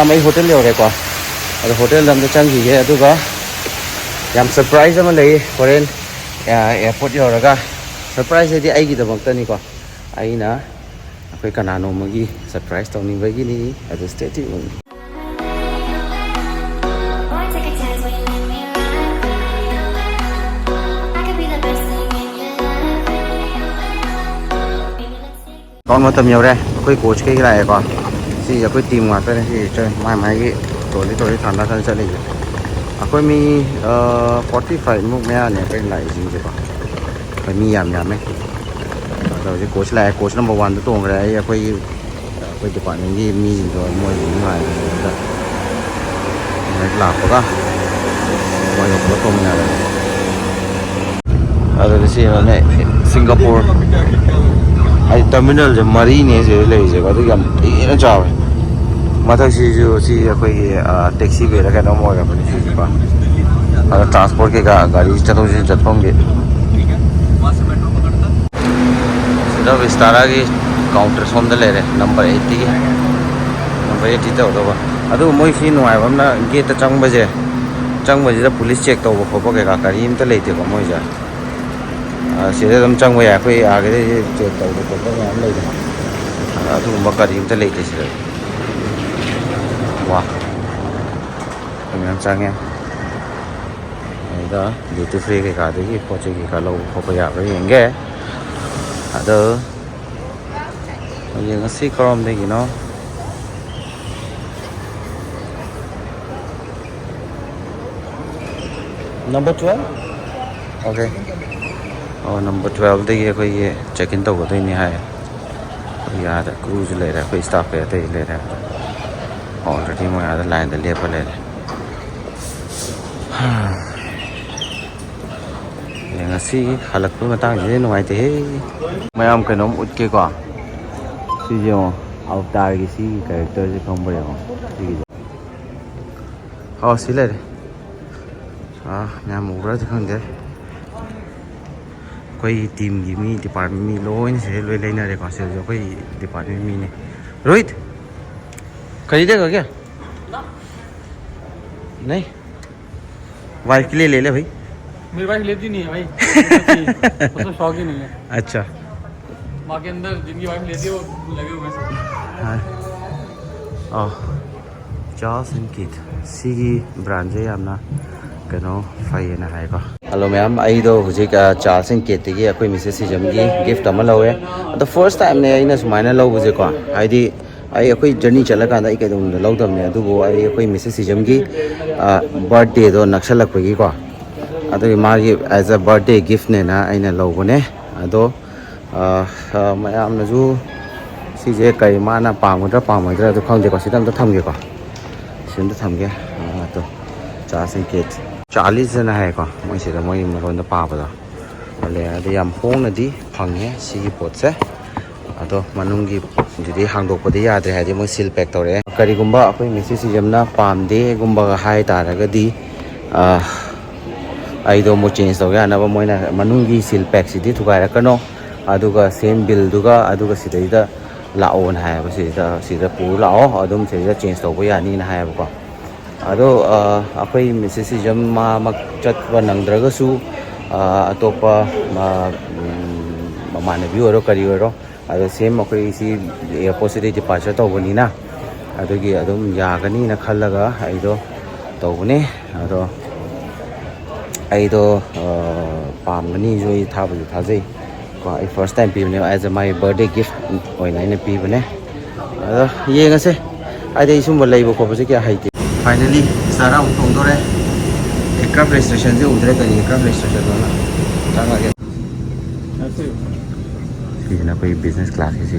mấy hotel rồi quoi hotel làm cho Changi cái tu có làm surprise mà lấy foreign airport rồi cả surprise thì ai cái đó cái này quoi ai na cái cái nào mà cái surprise tao nên với cái này ở stay tuned. Còn một tầm nhiều đây, cái coach cái này còn, thì cái team ngoại đây thì chơi mai cái tối thằng nó thân sẽ đi, cái mi 45 một mẹ này cái này gì vậy còn, cái mi nhảm ấy, rồi cái coach number one tôi cái đấy cái tập bạn này mi gì rồi mua gì ngoài này là có cả, ngoài có tôm nhà đấy, rồi cái gì này Singapore. Ai terminal je mari ne je le je ko du yam na chaw ma thak si ju si koi taxi be la ka no mo ga pa si ba transport ke ga gari chato je chatpam ge sida vistara ki counter som da le re number 80 ta do ba adu moi si no ai bam na gate ta chang ba je da police check to ba ko ke ga gari im ta le te ko moi ja sẽ làm trong bây giờ cái chuyện tàu của các nhà lấy được thu một cái điểm tới lấy thì sẽ wow mình làm sang nghe đó để tôi free cái cả đấy có chơi cái cả lâu có bây giờ cái gì nghe đó bây giờ nó xí crom đây nó number 12 okay. Number 12 đây cái check in tàu của tôi này hay, bây giờ đã cruise lên rồi, cái stop ở đây lên rồi, already mà đã line đã liệp lên rồi, những cái gì halak với mặt tăng gì ngoài thế, mấy ông cái nón út kia quoi, gì chứ avatar cái gì character gì không bao giờ, xí lên, nhà mua ra thì không đấy. Koi team gi mi department mi loi ni se loi leina re ka se jo koi department mi ne Rohit खरीदेगा क्या नहीं wife के लिए ले ले भाई मेरी wife लेती नहीं है भाई उसको शौक ही नहीं है अच्छा माँ के अंदर जिनकी वाइफ लेती है वो लगे हुए हैं हाँ Charles and Kit सिगी ब्रांड जे यामना कनो फाइना है को हेलो मैम आई दो हुजिक Charles and Kit की अकोई मिसेस सिजम की गिफ्ट अमा लवे द फर्स्ट टाइम ने आइना सुमाइना लव बुजे को हाइदी आई अकोई जर्नी चला कांदा इके दम लौदम ने अदुबो आई अकोई मिसेस सिजम की बर्थडे दो नक्सलक पगी को अदो मागी एज अ बर्थडे गिफ्ट ने ना आइना लौबने अदो मैम नजु सिजे कई माना पांगद्रा पांगद्रा तो खंगे को सिदम तो थमगे को सिदम तो थमगे तो Charles and Kit 40 जना है को moi सिदा moi मरोन पाबदा ले अदे याम होंगनदी फंगे सिगी पोट से अदो मनुंगी जुदी हांगदोकपदि यादरे हादि moi seal pack तौरे करिगुंबा अखोई मिसेस सिजमना पामदे गुंबा हाय तारगदी आइदो मो चेंज तौगे अनबा मोइना मनुंगी seal pack सिदि थुगारकनो अदुगा सेम बिल दुगा अदुगा सिदैदा लाओन हायबा सिदा पु लाओ अदुम सिदा चेंज तौबा यानी ना हायबा अदो अखोई मिसेस सिजम मा मक चतबा नंगद्रगसु अतोपा मानबी ओरो करी ओरो अदो सेम अखोई सी एयरपोर्ट से डिपार्चर तौबनीना अदोगी अदुम यागनी ना खल्लगा आइदो तौबने अदो आइदो पामगनी जो थाबु थाजै को आई फर्स्ट टाइम पीबने as a my birthday gift ओइना इन पीबने अदो येंगसे आइदे सुम लैबो खोबसे क्या हाइते फाइनली सारा उठोंदोरे एयरक्राफ्ट रजिस्ट्रेशन से उधरे करी एयरक्राफ्ट रजिस्ट्रेशन होना चांगा के ऐसे कितना कोई बिजनेस क्लास किसी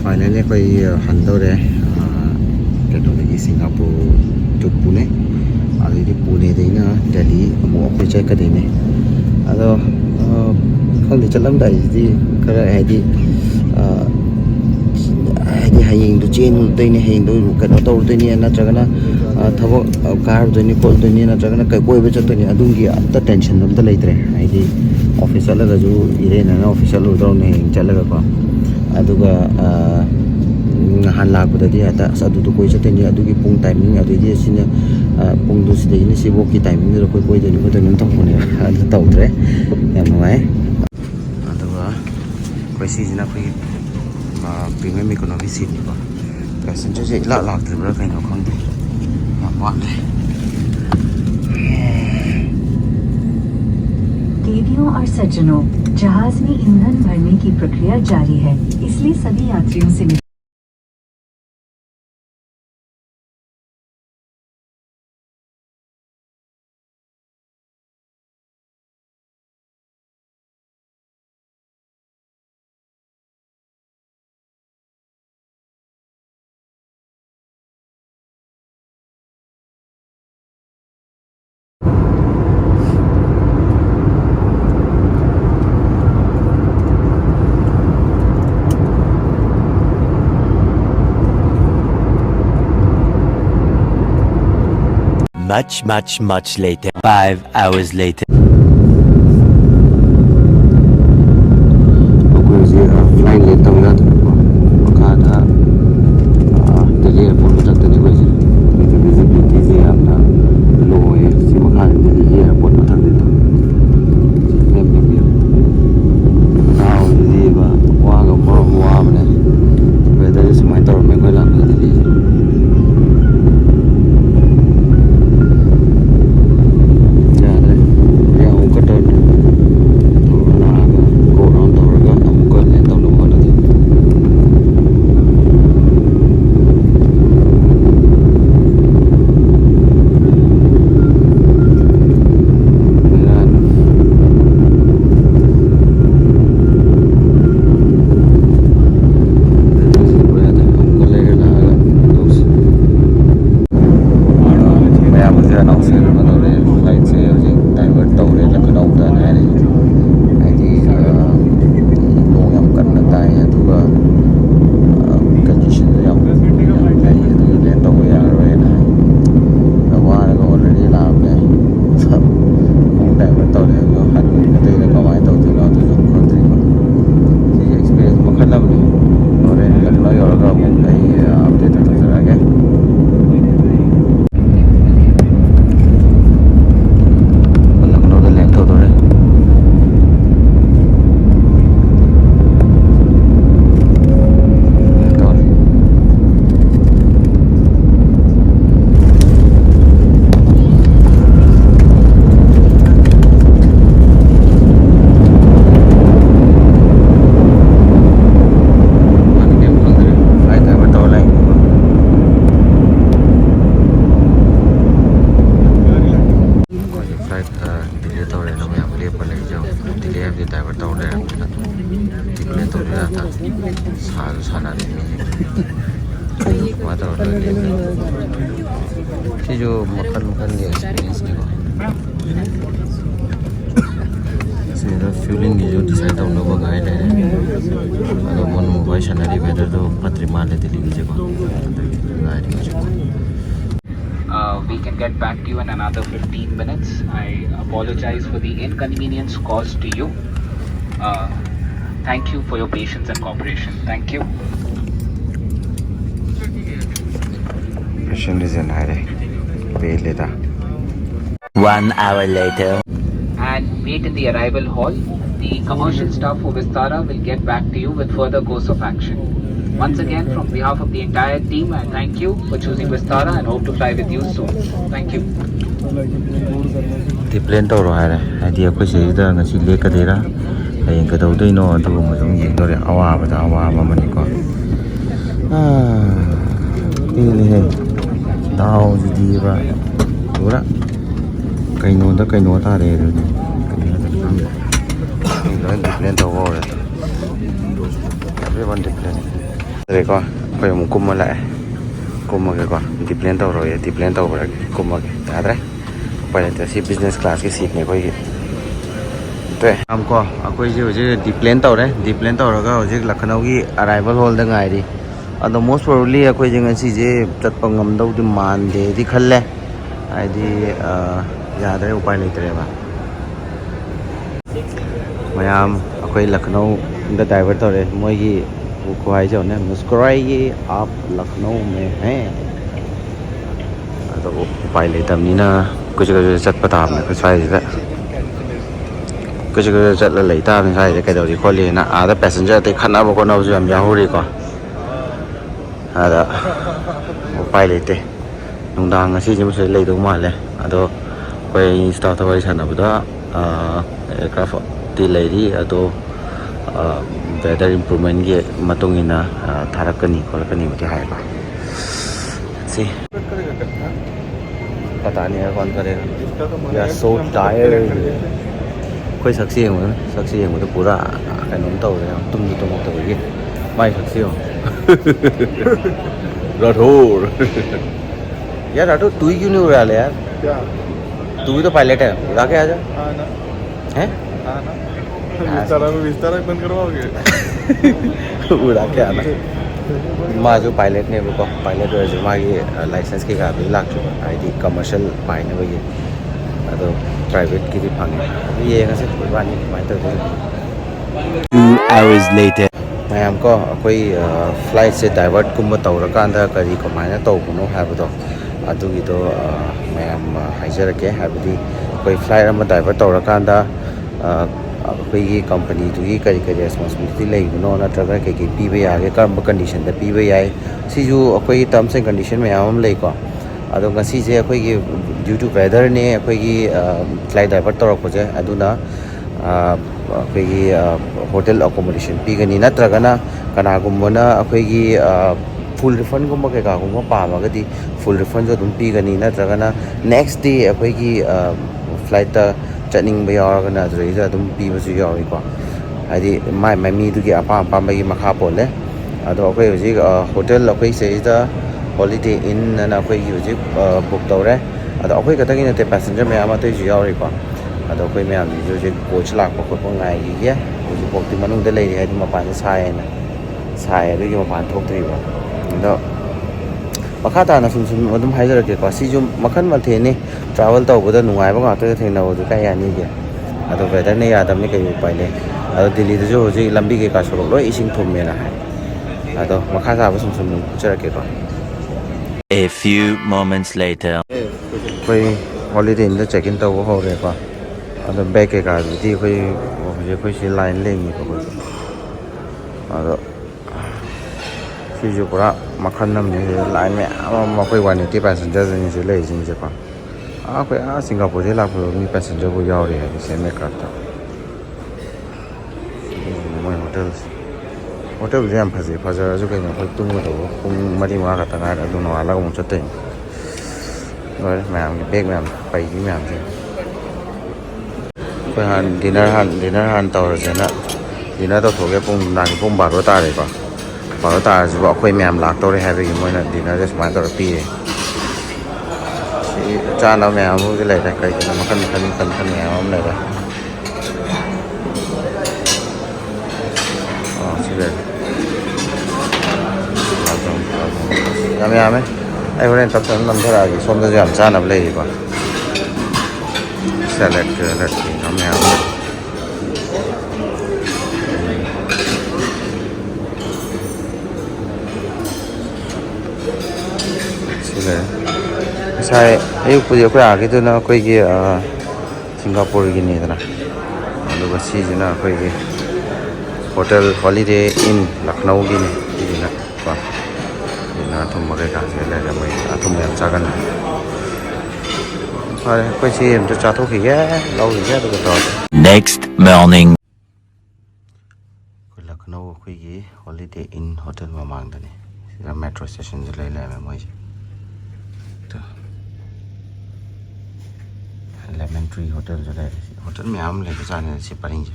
फाइनली कोई हंदोरे केटोलगी सिंगापुर टू पुणे आगे पुणे देना दिल्ली अमु अखोई चेक कदेने अदो खंदे चलम दाइदि खरा हैदि hayeng du chen toini hayeng du kano tor toini natragana thabo car toini call toini natragana kai koi be chatoni adungi atta tension dum ta leitre haidi office alaga ju irena na office alu do ne chalaga ko aduga ngahan lakpadadi ata adudu koi chateni adugi pung timing adidi asina pung du sidai ni sibokki timing ni koi koi deni koi nem thongpone adu tawdre yam nuai aduga koi sijina koi premium economy seat ni ko passenger je la lakdribra kaino khangde yam watle देवियों और सज्जनों, जहाज में ईंधन भरने की प्रक्रिया जारी है, इसलिए सभी यात्रियों से Much later. 5 hours later. flight late tong na makada delay airport ta tani ko ji visibility ji amna low hai si makada delay airport ma thang de to nem nem bi now ji ba wa ga mo wa mane weather is my tor me ko la delay fueling ni jo decide taw no ba gai le ado mon mobile sanari weather do patri male dili je ko gai ri je we can get back to you in another 15 minutes. I apologize for the inconvenience caused to you. Thank you for your patience and cooperation. Thank you. mission reason hai pe leta 1 hour later. And wait in the arrival hall. The commercial staff for Vistara will get back to you with further course of action. Once again, from behalf of the entire team, I thank you for choosing Vistara and hope to fly with you soon. Thank you. The plane to hai re idea ko se da ngasi le ka dera hayeng ka dau dei no adu ma jong yeng do re awa ba mani ko ile tao ji ba ura kaino ta re ro ni cái plane to rồi everyone the plane đây con phải một cung lại cung mà cái con the plane to rồi the plane to rồi cung mà cái đấy phải là cái business class cái seat này coi đấy am co akwai je je the plane to đấy the plane to rồi cái je Lucknow की arrival hall da ngai ri ado most probably akwai je ngasi je chatpa ngam dau di man de di khalle ai di yadre upai leitre ba mayam akwai Lucknow da divert tore moi gi खुआई जो ने मुस्कुराइए आप लखनऊ में हैं तो उपाय लेतबनीना कुछ चटप ताबने कुछ स्वाइसिदा कुछ चटला लेताबने स्वाइसिदा कइदौरी खोलिना आदा पैसेंजर ते खन्नाबो कोनाबो याम याहुरिको आदा उपाय लेते नुंदांग ngasi jim se leidou male ado koi start wari sanabada aircraft ti leiri ado weather improvement ge matungina tharakani kolakani buti haiba see pata nahi kaun karega we are so tired koi saksi hai to pura kainom tau rahe tum to ge mai saksi ho radhor यार auto तू ही क्यों नहीं उड़ा ले यार क्या तू भी तो पायलट है उड़ा के आजा हैं विस्तारा बंद करवाओगे उड़ा के आना माँ जो पायलट ने वो पायलट जो माँ ये लाइसेंस के कागज लाख चुका आईडी कमर्शियल पाइन है ये तो प्राइवेट की भी फांगे ये है ना कोई बात नहीं माइटर 2 hours later मैम को कोई फ्लाइट से डाइवर्ट कुम तौरकांदा करी कमाइना तौबनो हाबदो अदुगिदो मैम हाइजरके हाबदी कोई फ्लाइट अमा डाइवर्ट तौरकांदा अखोई कंपनी दुगी करी करी रेस्पॉन्सिबिलिटी लेबनो नत्रगा के पीबे यागे करम कंडीशन दा पीबे याय सिजु अखोई टर्म्स एंड कंडीशन मैम लेको अदो ngasi je अखोई ड्यू टू वेदर ने अखोई फ्लाइट डाइवर्ट तौरकोजे अदुना अखोई होटल अकोमोडेशन पीगनी नत्रगना कनागुम्बना अखोई फुल रिफंड गुम्ब कैकागुम्ब पामगदी फुल रिफंड जो अदुम पीगनी नत्रगना नेक्स्ट डे अखोई फ्लाइट चटनिंग यावरगना अदुरैदा अदुम पीबसु याविको हाइदि माय ममीदुगी अपाम अपामगी मखा पोले अदो अखोई हुजिक होटल अखोई सेदा हॉलिडे इन ना अखोई हुजिक बुक तौरे अदो अखोई कतगी नते पैसेंजर मैम अतैसु यावरिको अदो अखोई मैम हुजिक कोच लाकपा खोपा ngaigi हुजिक पोक्ति मनुंगदा लेरि हाइदि मपान सायना साय अदुगी मपान थोक्त्रिबो अदो मखा ताना सुम अदुम हाइजरकेको सिजु मखन मथेने ट्रैवल तौबदा नुंगाइबा गातो थेंनाबो काय यानिगे अदो वेदर ने यादमने कई उपाय ले अदो दिल्ली दजु हुजिक लंबी के का सोरो लोय इसिंग थुमेना हाय अदो मखा ताबा सुम चरकेको a few moments later कोई हॉलिडे इन चेक इन तब हो रहे अद बैग के कादी कोई से लाइन लेंगे अद सिजु पूरा मखन लाइन में कोई 180 पैसेंजर से ले जिनसेको कोई सिंगापुर से लाख पैसेंजर को याव रहे हैं सेम एयरक्राफ्ट मोई होटल से फजे फजर कहीं कोई तुम्हें पुंग मरी महा खतरा नोला चते मैम बैग मैम पैगी मैम से डिनर हान तौरसेना डिनर तौथोगे पुंग 12 तारेको 12 तारसिबो अखोई मैम लाक्तौरे हाइबगी मोइना डिनर सुमाय तौर पीए चाना मैम हो लेरे कई मखन मैम लेरे यामे आई होरेन तब नमधरागी सोमदसु याम चानब लेरिको सैलेड लटकी मैम साय अयुक्पुदी अखोई आगिदुना अखोईगी सिंगापुरगिनीदना अदुगा सिजना अखोईगी होटल हॉलिडे इन लखनऊ गिनी इदिना को इना थुम कई से लेरे मै अथुम याम चागन अरे कोई सी हम तो चाथोखिगे लौखिगे अदुगा तो next morning लखनऊ अखोईगी हॉलिडे इन होटल ममांगदनी सिदा मेट्रो स्टेशन जे ले लेमे मोइसे लेमन ट्री होटल जो ले होटल में हम लेके जाने से पड़ेंगे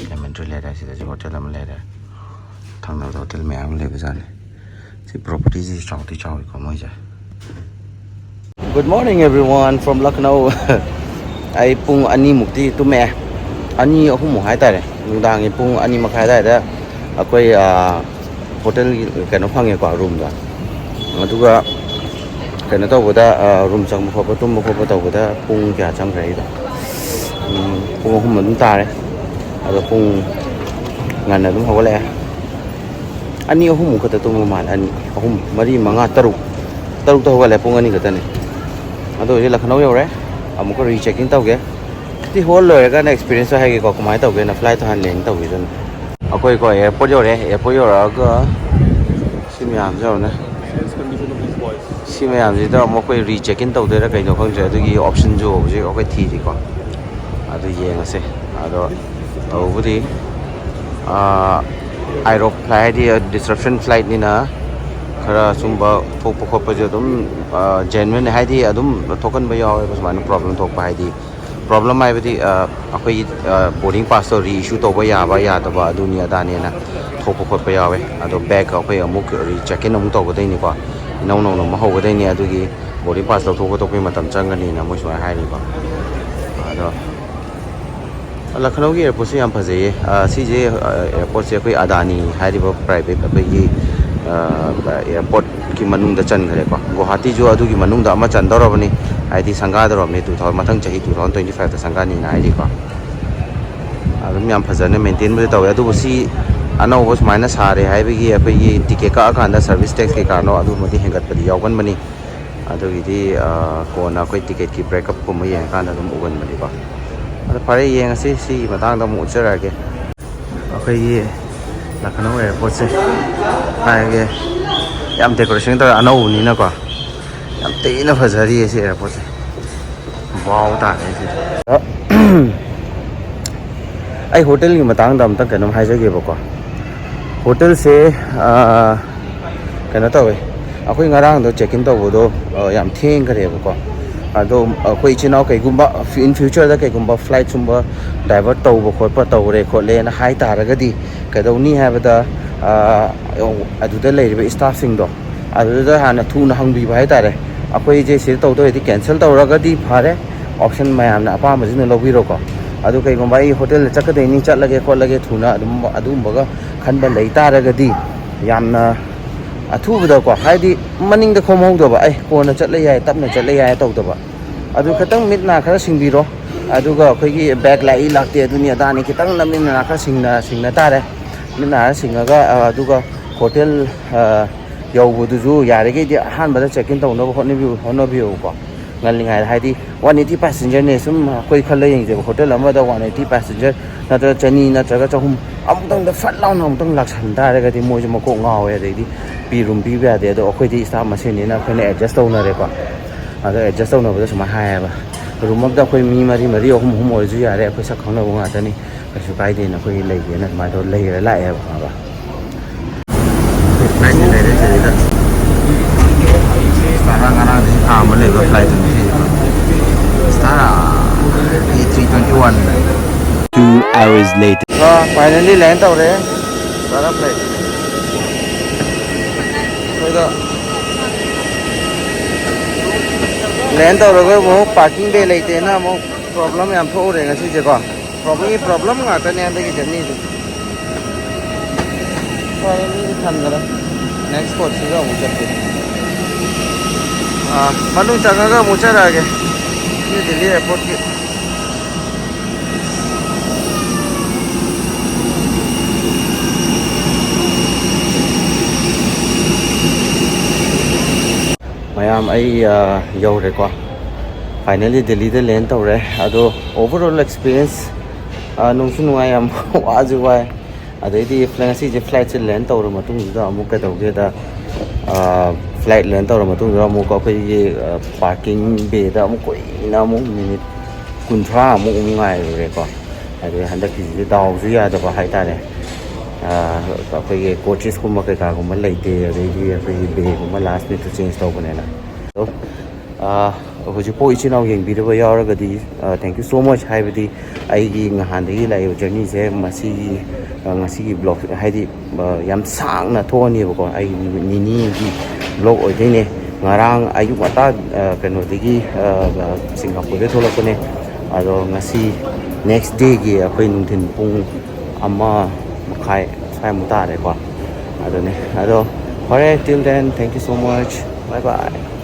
लेमन ट्री ले रहा है सीधा होटल हम ले रहा है थंग होटल में हम लेके जाने से प्रॉपर्टीज इस चावती चावल को मुझे good morning everyone from Lucknow आई पुंग अनि मुक्ति तुमे अनि अहुम हाय तारे नुदांग पुंग अनि मखाय दादा अकोई होटल कनो फंगे को रूम दा अदुगा कहीं तौबदा रूम चंग खोप तुम खोप तौबदा पुंग क्या चंग्रेदा पुंग अहुम तारे अदो पुंग ngana dum hogole ani ahum khata tum mal ani ahum mari manga taruk to hogale pung ani khata ni ado je Lucknow yore amuko rechecking tawge ti hol loiraga na experience ha ge ko kamai tawge na flight han leng tawge don akoi ko airport yoraga simyam jo na simyam ji da mo koi rechecking tawde ra kai no khang je adu option jo je ko thi ri ko adu yeng ase ado obudi aero flight di disruption flight ni na khara sumba thok khop pa je dum genuine hai di adum thokan ba yaw ba sama problem thok pa hai di problem ai badi akoi boarding pass to reissue to ba ya da ba dunia da ne na thok khop pa yaw ado bag akoi amuk check in amuk to ga dai ni ko no ma ho ga dai ni adu gi boarding pass lo thok to pe matam chang ga ni na mo swa hai ni ko ado Lucknow ki airport se yam phaje CJ airport se koi adani hariba private abegi airport ki manung da chan gare ko Guwahati jo adu ki manung da ama chan dorobani ID sangga dorobni 2000 mathang chahi 2025 ta sangga ni na ID ko adum yam phajane maintain bu taw adu si anau bos minus sare haibegi abegi ticket ka akanda service tax ke karno adu mati hengat padi yawgan mani adu gi ko na koi ticket ki break up ko mai yang kan adum ugan mani ko ada pare yang si matang da mu chara ke akai Lucknow airport se hai ge yam decoration ta anau ni na ko yam te na phajari se airport se wow ta ne se ai hotel ni matang dam ta kanam hai jage ba ko hotel se kana ta we akai ngarang do check in to bo do yam theng kare ba ko ado koi chinau kai gumba in future da kai gumba flight sumba divert to bo khot pa to re khot le na hai ta raga di kai do ni ha ba da adu da le ri staff sing do adu da hana thu na hang bi ba hai ta re akoi je se to di cancel to raga di phare option mayam na apa ma jin lo bi ro ko adu kai gumba I hotel chak dei ni chat lage khot lage thu na adum ba ga khan ba lei ta raga di yamna athu ba ko haidi maning da khom hong do ba ai ko na chat le yai tap na chat le yai to ba adu khatang mit na khara sing bi ro adu ga khoi gi bag lai lakte dunia da ni kitang na min na kha sing na ta re min na sing ga adu ga hotel yau bu du ju ya re ge di han ba da check in to no ho no bi ko ngal lingai haidi 180 passenger ne sum khoi khal le yeng je hotel ama da 180 passenger na ta chani na cha ga chahum amtang da fat law na amtang lak san da re ga di mo je mo ko ngaw ye de di pi room pi ba de do khoi di staff machine ni na khoi ne adjust to na re ko ado adjust to na ba suma hai ba room da khoi mi mari hum oi ju ya re khoi sak khang na nga ta ni ka su kai de na khoi lei ge na ma do lei re lai ya ba flight ni le de da Sekarang di mana le flight ni Stara A321 2 hours later. Finally land tau re Stara flight land tau rồi mo parking bay lấy tiền na mo problem yam tho re ngasi je ko problem nga ta ne ande ki journey ju finally than gara next spot si ga mo chatte manung changa ga mo chara ge ये Delhi airport की ma'am you're को finally Delhi दे land तौरे अदो overall experience नुंसु नुंगाय याम वाजु वाय अदैदी flight जे flight से land तौर मतुंग दा अमुक का तौगे दा फ्लाइट लैंड तौर मतुंग दा अमुक को ये पार्किंग बे दा अमुक कोई ना अमुक मिनिट कुंथ्रा अमुक उंगाय रे को अदे हंदक की दाव जु या दा हाय तारे अखोई कोचेस कुम कई गुम लेते अदैदी अखोई बे गुम लास्ट मिनट चेंज तौबनेना तो हजिपो इचिनाव येंबिरबा यावरगदी थैंक यू सो मच हाइबदी आइगी ngahandi lai journey se masi ngasi gi blog haidi yam sangna thoni bako ai nini gi blog oidine ngarang ayu mata keno digi Singapore de tholakone ado ngasi next day gi akoi nungthin pung ama makhai sai muta re ko ado ne ado all right till then thank you so much bye bye